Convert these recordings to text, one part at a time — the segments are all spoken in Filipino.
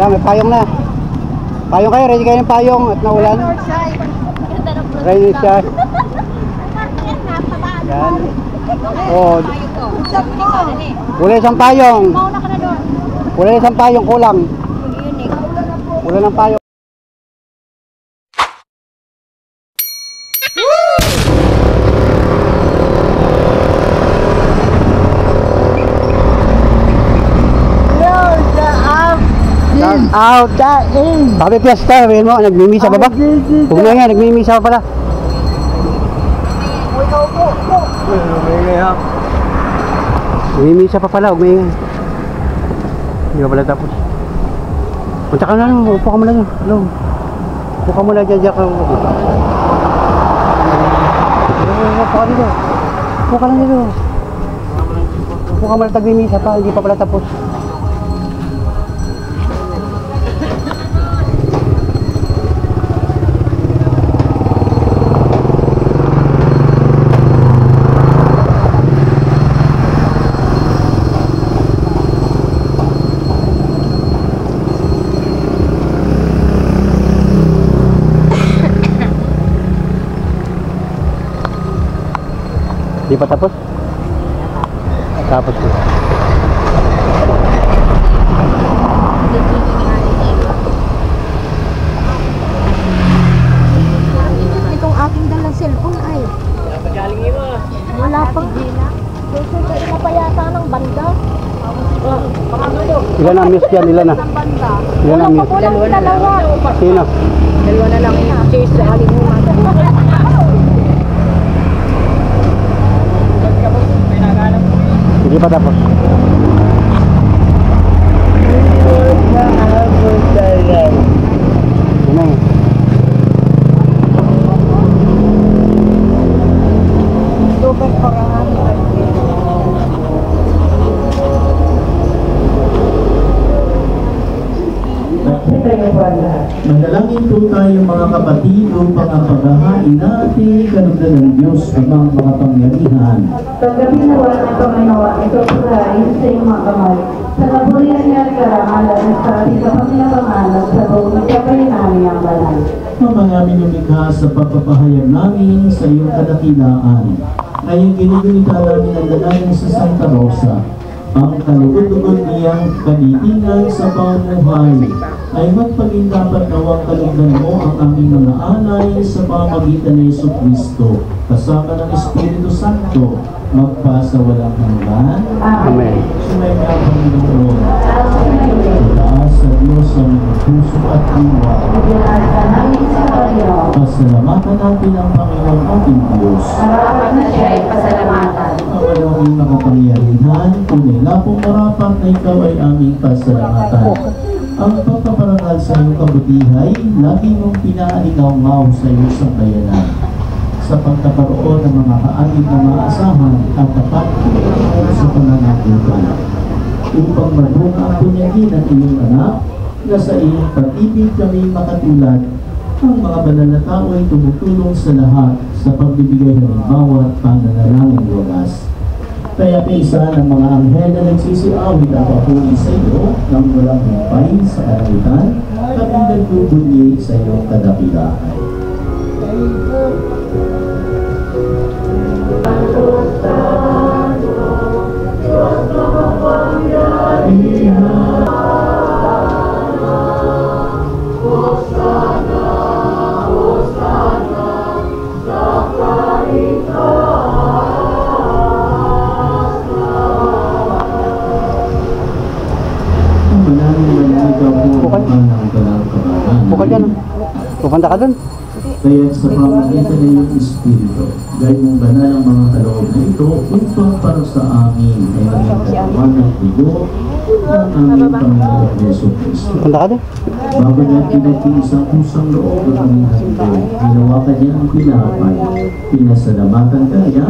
Yan, may payong na. Payong kayo, ready kayo ng payong at naulan. Ready siya. Yan. Oh. Wala isang payong. Wala isang payong, kulang. Wala ng payong. Out that in. Sabi piyesta, sabihin mo, nagmimisa pa ba? Huwag na nga, nagmimisa pa pala. Nagmimisa pa pala, huwag na nga. Hindi pa pala tapos. Punta ka na lang, upo ka muna dyan. Upo ka muna dyan, ka. Upo ka dito. Upo ka lang dito. Upo ka muna, nagmimisa pa, hindi pa pala tapos. Di pa tapos? Tapos ko. Itong aking dalang cellphone ay wala pag wala pa yata ng banda. Ilan ang miss yan? Ilan na? Ilan ang miss? Dalawa. Sino? Dalawa na lang. Chase sa aling mo. Hindi pa tapos. Ano yun? Super korangan. Manalangin po tayo mga kapatid upang ang paghahain natin kanugdan ng Diyos amang mga pangyarihan. Tanggapin na wala ng Panginoon ito pagkain sa iyong mga kamay. Sa laburihan niya at karangalan at sa ating kapanginabangalan sa buong kapay namin ang banal. Ang mga minumikha sa pagpapahayag namin sa iyong kadakilaan. Ngayong ginigunita namin ang dalangin sa Santa Rosa. Ang kalugod-lugod niyang kanitingan sa pamuhay ay magpagindapat nawang kalugdan mo ang aming mga anay sa pamagitan ni Jesucristo kasama ng Espiritu Santo magpasa walang hanggan. Amen. Sumaya ang Panginoon. Itaas sa Diyos ang mga puso at diwa. Pasalamatan natin ang Panginoon ating Diyos. Marapat na siya ay pasalamatan. Ang Panginoong makapangyarihan, tunay lapong marapat na ikaw ay aming pasalamatan. Ang pagpaparangal sa iyong kabutihay, lagi mong pinaalingaw-ngaw sa iyong sambayanan. Sa pagkakaroon ng mga kaanib na maasahan at tapat sa pananagutan. Upang mabuka ang punyagin ng iyong anak, na sa iyong pag-ibig kami makatulad, ang mga banal na tao ay tumutulong sa lahat sa pagbibigay ng bawat pananalangin wagas. Kaya kaisa ng mga anghel na nagsisiawit ang papuri sa iyo ng walang humpay sa kalangitan, kami nagbubunyi sa iyong kadakilaan. Buka dyan. Pupunta ka dun. Kaya sa pamagitan ng iyong Espiritu, gayong mong banal ang mga kaloob na ito upang para sa amin ay maging katawan at bigo ng aming Panginoon Jesucristo. Pupunta ka dun. Bago niya pinag-iisang pusang loob ng aming hando, ginawakan niya ang pinapay, pinasalamatan ka niya,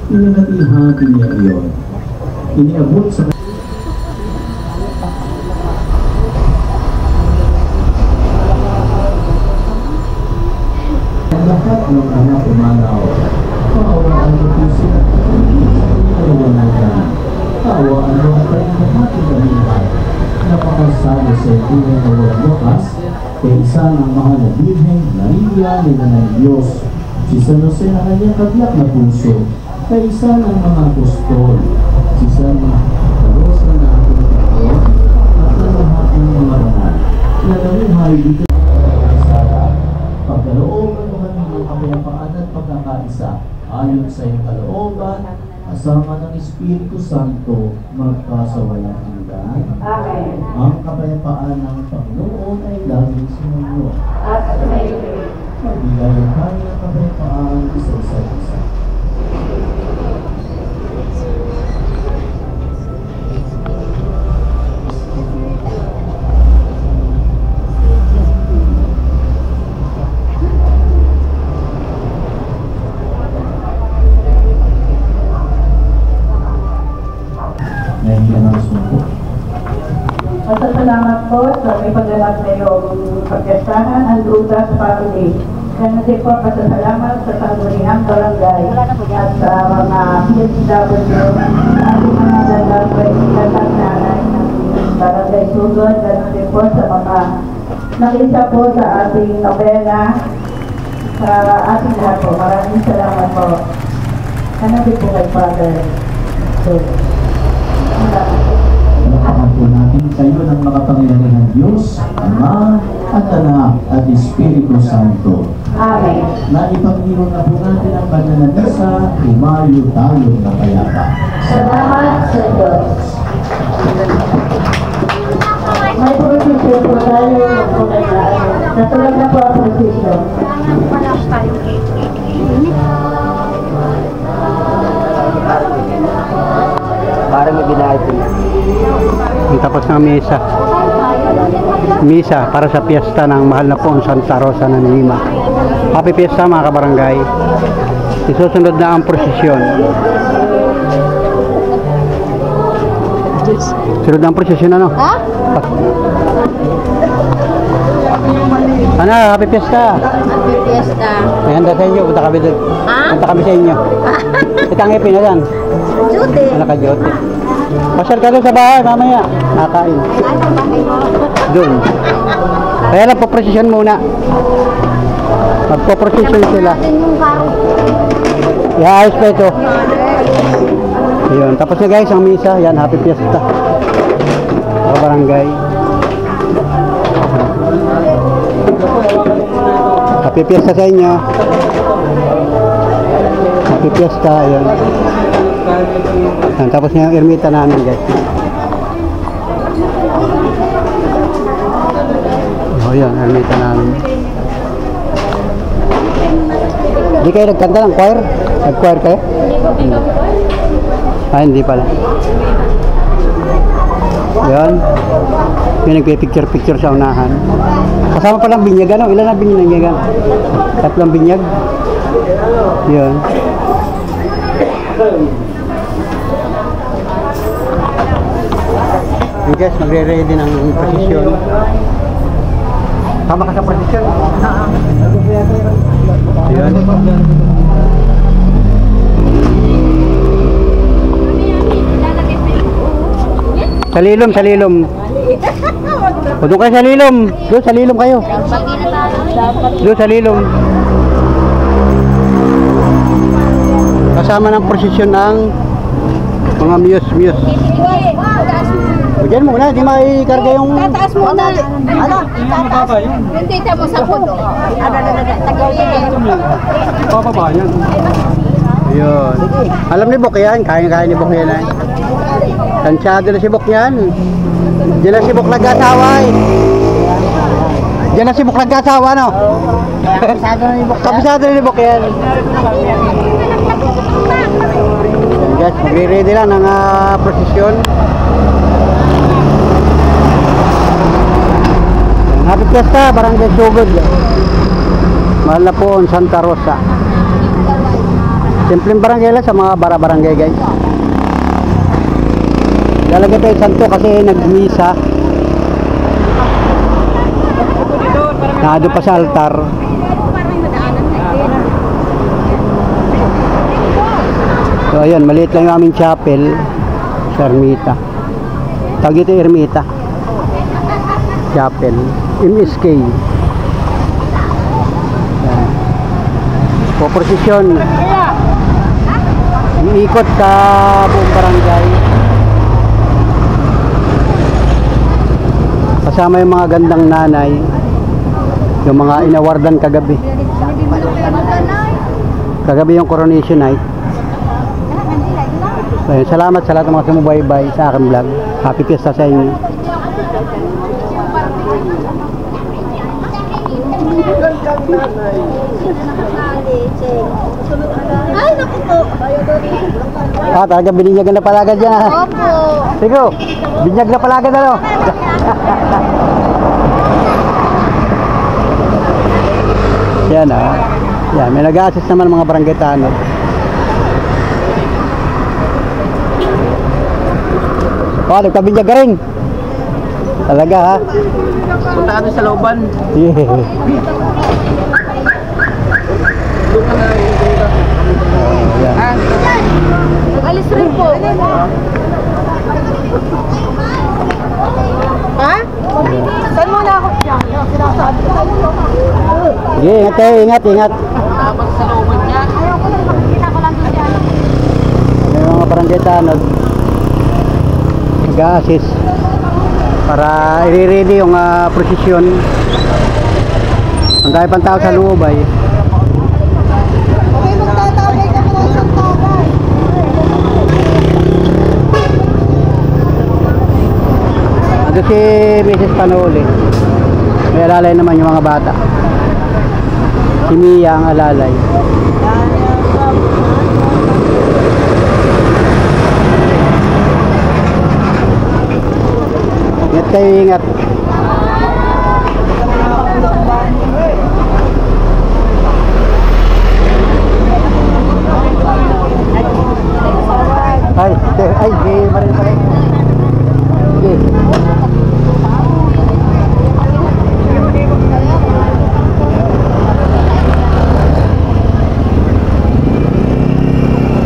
pinagati-hati niya iyon. Iniabot sa lahat ng anak umanaw. Kaawaan mo po sila. Kaawaan mo ang kanilang hati na lahat. Napakasali Jose tunay na walang wakas, kay isa ng mahal na Birhen Maria nila ng Diyos, si San Jose na kanyang kabiyak na puso, kay isa ng mga apostol, si San Rosa na ating Panginoon, at ang lahat ng mga banal, na namuhay dito sa pagkalooban mo kami ng kapayapaan at pagkakaisa, ayon sa iyong kalooban, kasama ng Espiritu Santo, magkasawalang hanggan. Amen. Ang kapayapaan ng Panginoon ay laging sumunod. At may Magbigayan tayo ng kapayapaan isa-isa't isa. Ngayon ka na sumpo. Masasalamat po sa may pagganap na iyong pagkasahan ang duda sa family. Kaya din po pasasalamat sa sangguniang barangay at sa mga PSW, ating mga dalag nanay ng barangay Sugod, ganoon din po sa mga nakisa po sa ating nobena, sa ating lahat po. Maraming salamat po. Ano din po kay Father? So, Palakpakan po natin kayo ng makapangyarihan Diyos, Ama, at Anak, at Espiritu Santo. Amen. Na ipagdiwang na po natin ang banal na misa, umayo tayo na payapa. Salamat sa Diyos. May prosesyon po tayo po na natulad na po ang prosesyon. Para may ginahit. Tapos ng misa. Misa para sa piyesta ng mahal na poong Santa Rosa ng Lima. Happy Fiesta mga kabarangay. Isusunod na ang prosesyon. Sunod na ang prosesyon ano? Ha? Ano, Happy Fiesta. Happy Fiesta. May handa sa inyo, punta kami doon. Ha? Punta kami sa inyo. Itangipin na yan. Judy. Ano ka, Jote? Pasyal ka doon sa bahay, mamaya. Nakain. Doon. Kaya lang, po-prosesyon muna. Magpo-prosesyon sila. Yung karo. Ihaayos pa ito. Ayun. Tapos na guys, ang misa. Yan, Happy Fiesta. Sa barangay. Happy Fiesta sa inyo. Happy Fiesta. Ayun. Tapos na yung ermita namin guys. Oh yan, ermita namin. Hindi kayo nagkanta ng choir? Nag-choir kayo? Ah, hindi pala. Yan. Yung nagpipicture-picture sa unahan. Kasama palang binyag, ano? Ilan na binyagan? 3 binyag. Yan. Yung guys, magre-ready ng prosesyon. Tama ka sa prosesyon? Ayan. Sa lilom, sa lilom. O doon kayo sa lilom. Doon sa lilom kayo. Doon sa lilom. Kasama ng prosesyon ng mga muse. O dyan muna, di maikarga yung... Tataas muna. Ano? Tataas. Hindi mo sa puno. Papabayan. Ayun. Alam ni Bok yan, kaya ni Bok yan ay. Tansyado na si Bok yan. Diyan na si Bok nag-asawa eh. Diyan na si Bok nag-asawa no? Kabisado na ni Bok yan. Kabisado na ni Bok yan. Guys, magre-ready lang ng prosesyon. Happy Fiesta, Barangay Sugod. Mahal na po ang Santa Rosa. Simpleng barangay lang sa mga bara-barangay guys. Lalagay tayo santo kasi nagmisa. Nado pa sa altar. So ayan, maliit lang yung aming chapel sa ermita. Tawag ito ermita. Chapel, MSK. Yan. Poprosesyon. Iikot ka buong barangay. Kasama yung mga gandang nanay, yung mga inawardan kagabi. Kagabi yung coronation night. So, yun, salamat sa lahat ng mga sumubaybay sa aking vlog. Happy Fiesta sa inyo. Ay, naku po. Ah, talaga bininyagan na pala agad yan. Opo. Sige, binyag na pala agad ano. Yan ah. Yan, may nag-a-assist naman ng mga barangay tanod. Oh, nagpabinyag ka rin. Talaga ha. Punta ka sa looban. Yeah. Yan. Nag-alis rin po. Ha? Saan muna ako? Sinasabi ko. Sige, ingat kayo, ingat, ingat. Tapos sa looban niya. Ayaw ko lang. Kita ko lang doon dyan. May mga barangay tanod nag-a-assist para i-ready yung prosesyon. Ang dami pang tao sa loob ay. Okay, magtatawag ka mo ng isang tawag. Ando si Mrs. Panoli. May alalay naman yung mga bata. Si Mia ang alalay. Ingat kayo, ingat. Ay, di marin pa rin. Sige.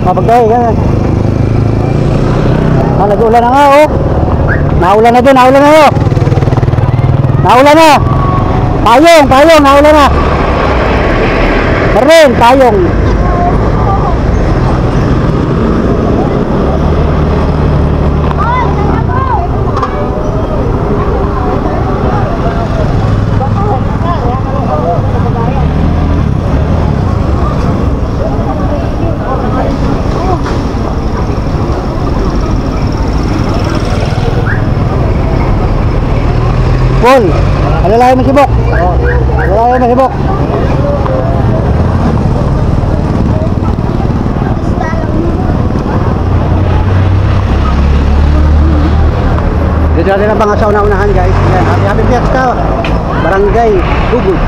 Mapagkaya ka. Ah, nag-ulan na nga oh. Naulan na din, naulan na oh. Naulan na. Payong, payong, naulan na. Marin, payong. Paul, alalayan mo si Bok. Alalayan mo si Bok. Dito natin ang mga sa una-unahan guys. Yan, happy fiesta. Barangay Gugul.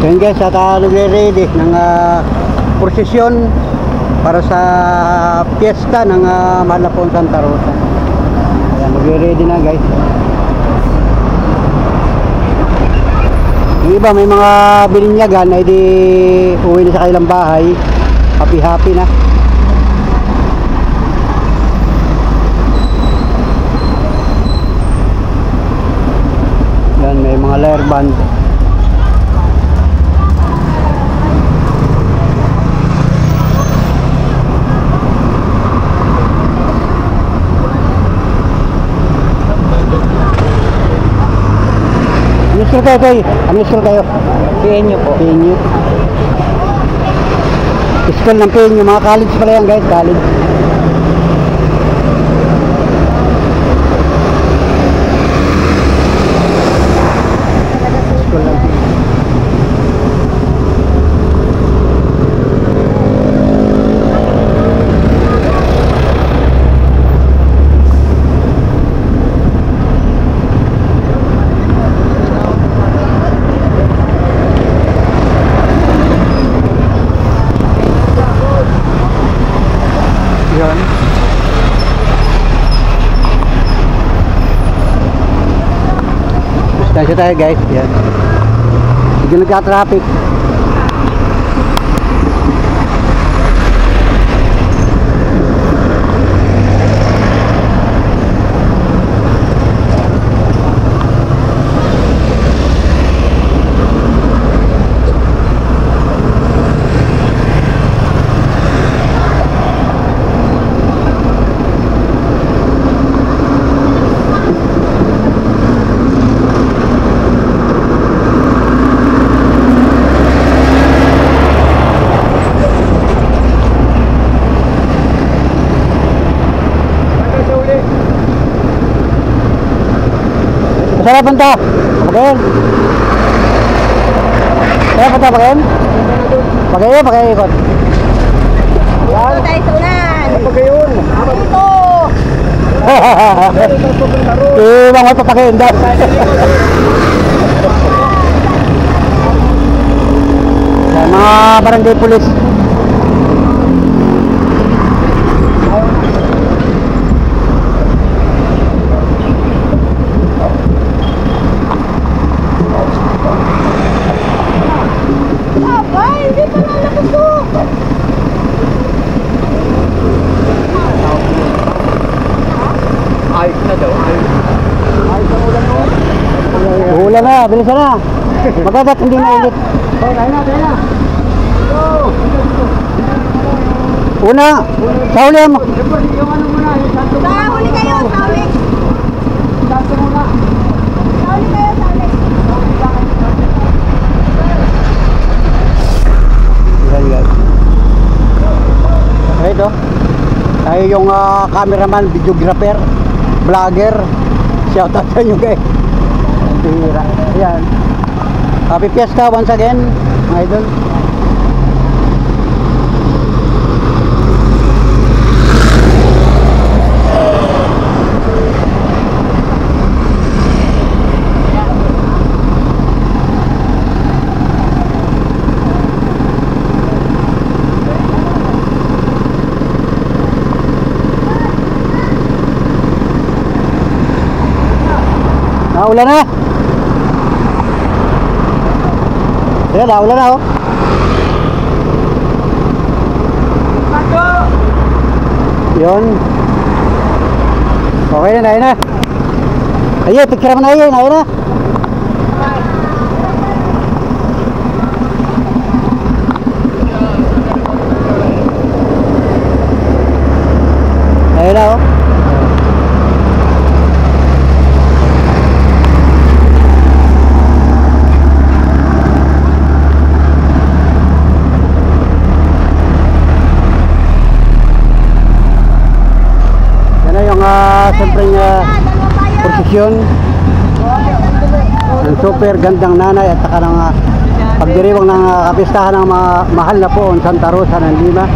So yun guys, at nagre-ready ng prosesyon para sa piyesta ng Mahal na Poong Santa Rosa. Ayan, nagre-ready na guys. Yung iba may mga bininyagan ay di uwi na sa kanilang bahay. Happy na. Yan, may mga layer band. School kayo, Toy? Ano school kayo? PNU po. PNU. School ng PNU. Mga college pala yan guys, college. School ng PNU. Distansya tayo guys. Yan. Hindi nagka-traffic. Saan punta? Pagayon. Saan punta Pagayon? Pagayon, Pagayon. Dito tayo sa ulan. Pagayon. Dito. Bang may papagayon daw. Yan, mga barangay police. Hindi pa nalabusok. Ayos na daw. Ayos ang ulan mo. Ulan na, bilisan na. Magagat, hindi mainit. Tayo na. Una, sa huli mo. Yung ano muna, yung santo muna. Sahuli kayo, sahuli. Santo muna. Sahuli kayo, sahuli. Yan guys. Okay ito. Tayo yung cameraman, videographer, vlogger. Shoutout sa inyo guys. Tira. Ayan. Happy Fiesta once again, mga idol. Ulan na. Ayan na, ulan na oh. Yun. Okay na, ayun na. Ayun, picture mo na ayun na. Ayun na oh. Siyempre prosesyon ng super gandang nanay at saka ng pagdiriwang ng kapistahan ng mga mahal na poon Santa Rosa ng Lima.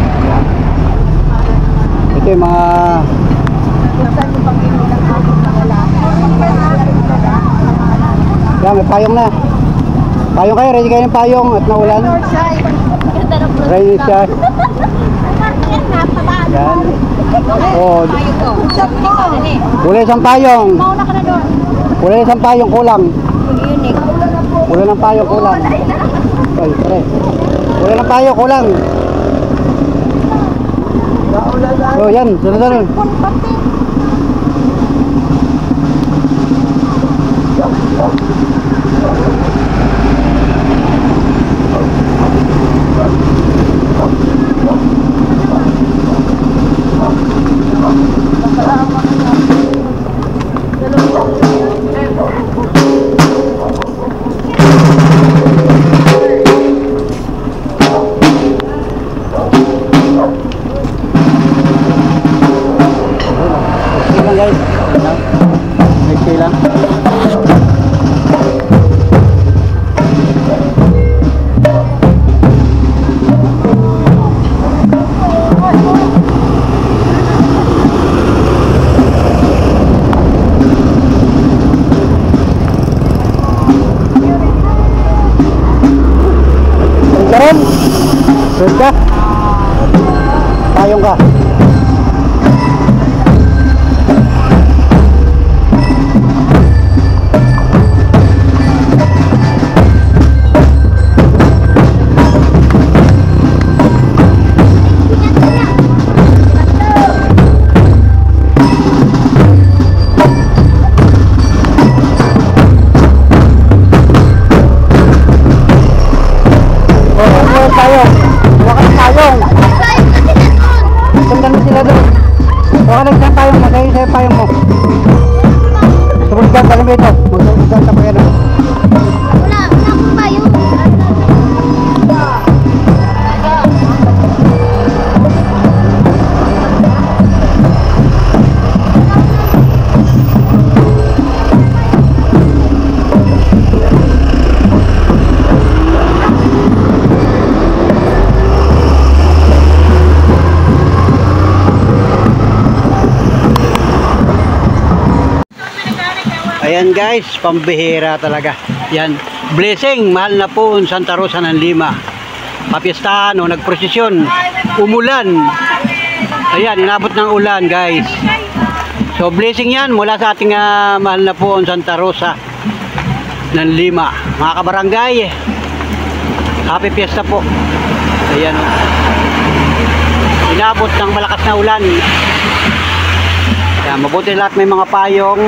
Ito yung mga yan, may payong na. Payong kayo, ready kayo ng payong at naulan. Ready siya. Yan. Oh, kulay isang payong. Kulay isang payong kulang. Kulay ng payong kulang. Ay, pare. Kulay ng payong kulang. Oh, yan, sunod-sunod. Sud ka? Payong ka? yan guys, pambihira talaga. Yan, blessing, mahal na po Santa Rosa ng Lima. Papiestahan, no, nagprosesyon, umulan. Ayan, inabot ng ulan guys. So blessing yan mula sa ating mahal na po Santa Rosa ng Lima. Mga kabarangay, happy fiesta po. Ayan, no. Inabot ng malakas na ulan. Ayan, mabuti lahat may mga payong.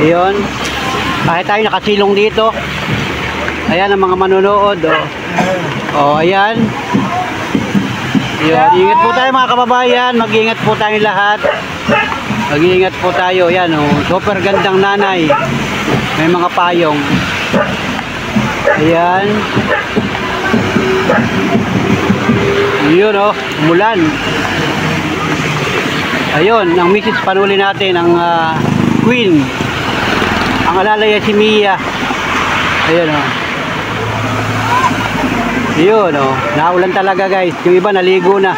Ayun. Kahit tayo nakasilong dito. Ayan ang mga manonood. Ayan. Ayun. Ingat po tayo mga kababayan. Mag-ingat po tayo lahat. Mag-ingat po tayo. Ayan, super gandang nanay. May mga payong. Ayan. Yun, umulan. Ayun, ang Mrs. Panuli natin, ang Queen. Ang alalaya si Mia. Ayun, Yun, naulan talaga guys. Yung iba naligo na.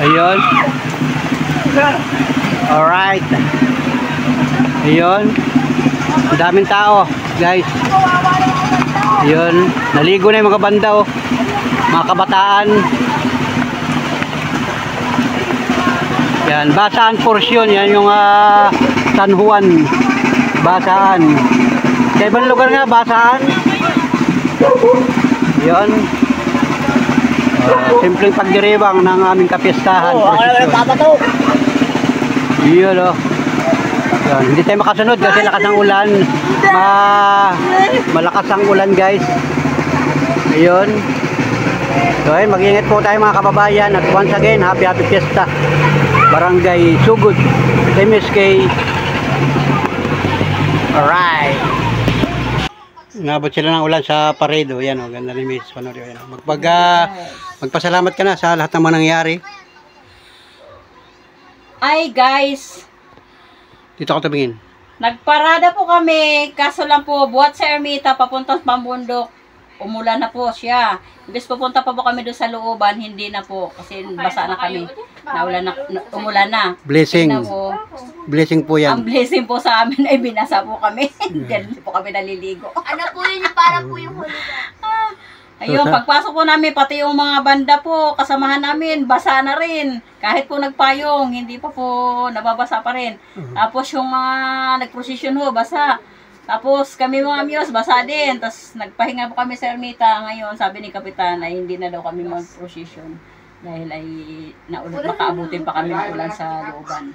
Ayun. Alright. Ayun. Ang daming tao, guys. Ayun. Naligo na yung mga banda, mga kabataan. Yan, Basaan portion. Yan yung San Juan. Basaan. Sa ibang lugar nga, Basaan. Yan. Simpleng pagdiribang ng aming kapistahan. Yun, Yan. Hindi tayo makasunod kasi lakas ng ulan. Malakas ang ulan, guys. Ayun. So, ayun, mag-ingat po tayo mga kababayan. At once again, happy fiesta. Barangay Sugod, MSK. Alright. Nabot sila ng ulan sa Paredo. Yan, ganda ni Miss Panorio. Yan. Magpasalamat ka na sa lahat ng mga nangyari. Ay guys, Dito ako tabingin. nagparada po kami, kaso lang po, buhat sa Ermita, papunta sa Pambundok, umulan na po siya. Imbes pupunta pa po kami doon sa looban, hindi na po, kasi basa na kami, umulan na. Blessing. Tingnan po, Blessing po ang yan. blessing po sa amin ay binasa po kami, diyan po kami naliligo. Ano po yun, para po yung huli. Ayun, pagpasok po namin, pati yung mga banda po, kasamahan namin, basa na rin. Kahit po nagpayong, hindi pa po nababasa pa rin. Tapos yung mga nagprosesyon ho, basa. Tapos kami mga Miyos, basa din. Tapos nagpahinga po kami sa Ermita. Ngayon, sabi ni Kapitan ay hindi na daw kami mag-prosesyon. Dahil ay makaabutin pa kami ng ulan sa looban.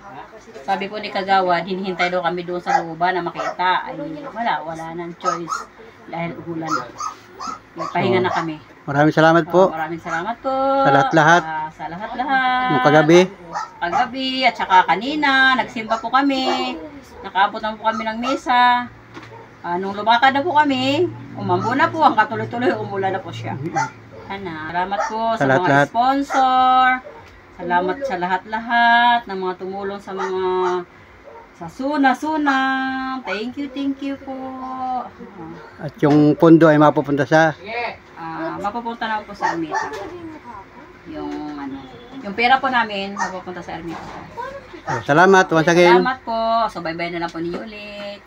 Sabi po ni Kagawad, hinihintay daw kami doon sa looban na makita. Ay wala nang choice. Dahil ulan. Pahinga na kami. Maraming salamat po. Maraming salamat po. Sa lahat-lahat. Sa lahat-lahat. Yung kagabi. Kagabi at saka kanina, nagsimba po kami. Nakaabot na po kami ng mesa. Nung lumakad na po kami, umambo na po. Ang katuloy-tuloy, umulan na po siya. Salamat po sa mga sponsor. Salamat sa lahat-lahat ng mga tumulong sa mga sa Suna. Thank you po. At yung pondo ay mapupunta sa Mapupunta na po sa Ermita. Yung pera po namin, mapupunta sa Ermita. Salamat once again. Salamat po. So, bye-bye na lang po ninyo ulit.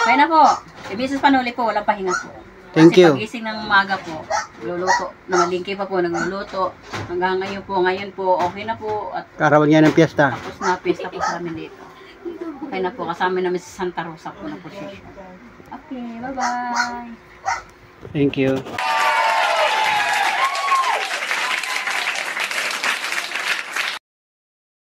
Bye na po. Si Mrs. Panuli po, walang pahinga po. Thank Kasi you. pagising ng umaga po, luluto. Namalingki pa po, nagluluto. Hanggang ngayon po, okay na po. At Karawan nga ng piyesta. tapos na, pista po sa amin dito. Okay na po, kasama namin sa Santa Rosa po na posisyon. Okay, bye-bye. Thank you.